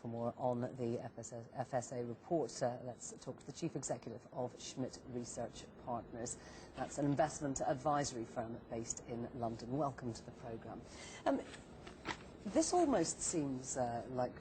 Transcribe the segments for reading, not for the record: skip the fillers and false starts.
for more on the FSA report. Let's talk to the Chief Executive of Schmidt Research Partners. That's an investment advisory firm based in London. Welcome to the programme. This almost seems like,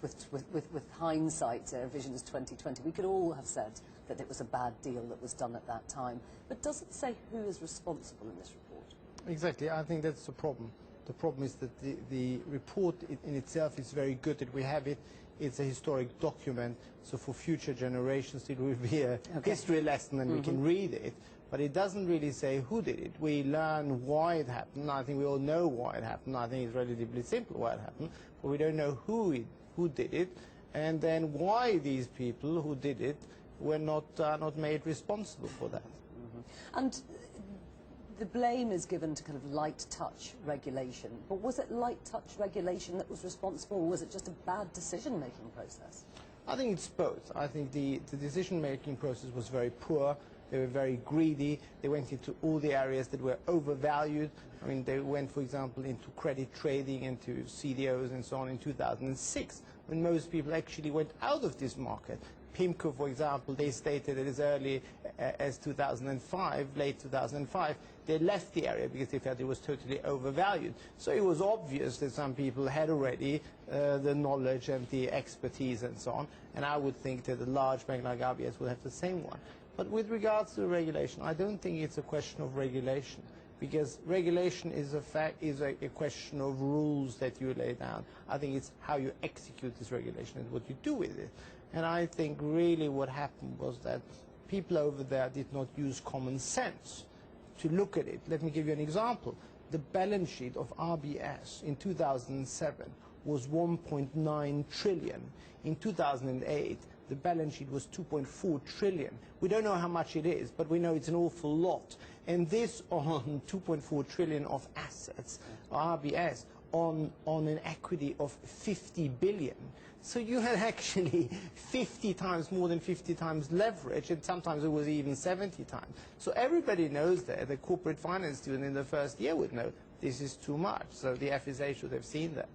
with hindsight, Visions 2020, we could all have said that it was a bad deal that was done at that time. But does it say who is responsible in this report? Exactly. I think that's the problem. The problem is that the report in itself is very good that we have it. It's a historic document, so for future generations it will be a history lesson and we can read it. But it doesn't really say who did it. We learn why it happened. I think we all know why it happened. I think it's relatively simple why it happened. But we don't know who did it, and then why these people who did it were not made responsible for that. And the blame is given to kind of light touch regulation. But was it light touch regulation that was responsible, or was it just a bad decision-making process? I think it's both. I think the decision-making process was very poor. They were very greedy. They went into all the areas that were overvalued. I mean, they went, for example, into credit trading, into CDOs and so on in 2006, when most people actually went out of this market. PIMCO, for example, they stated that as early as 2005, late 2005, they left the area because they felt it was totally overvalued. So it was obvious that some people had already the knowledge and the expertise and so on, and I would think that a large bank like RBS would have the same one. But with regards to regulation, I don't think it's a question of regulation, because regulation is a question of rules that you lay down. I think it's how you execute this regulation and what you do with it. And I think really what happened was that people over there did not use common sense to look at it. Let me give you an example. The balance sheet of RBS in 2007 was 1.9 trillion. In 2008, the balance sheet was 2.4 trillion. We don't know how much it is, but we know it's an awful lot. And this on 2.4 trillion of assets, RBS, on an equity of 50 billion. So you had actually 50 times, more than 50 times leverage, and sometimes it was even 70 times. So everybody knows that. The corporate finance student in the first year would know this is too much. So the FSA should have seen that.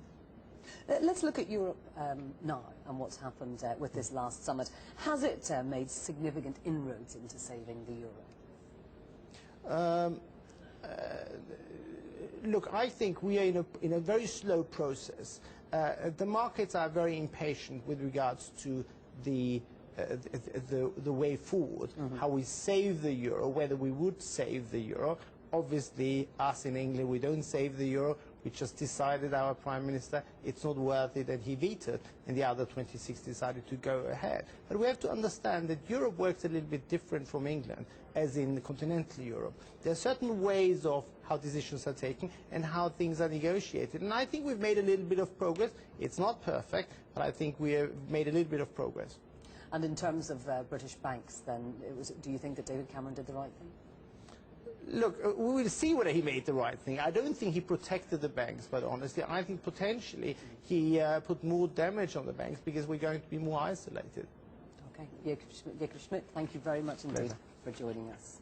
Let's look at Europe now and what's happened with this last summit. Has it made significant inroads into saving the euro? Look, I think we are in a very slow process. The markets are very impatient with regards to the way forward, how we save the euro, whether we would save the euro. Obviously, us in England, we don't save the euro. We just decided, our Prime Minister, it's not worth it, and he vetoed, and the other 26 decided to go ahead. But we have to understand that Europe works a little bit different from England, as in continental Europe. There are certain ways of how decisions are taken and how things are negotiated. And I think we've made a little bit of progress. It's not perfect, but I think we have made a little bit of progress. And in terms of British banks, then, do you think that David Cameron did the right thing? Look, we will see whether he made the right thing. I don't think he protected the banks, but honestly, I think potentially he put more damage on the banks because we're going to be more isolated. Okay. Jacob Schmidt, thank you very much indeed for joining us.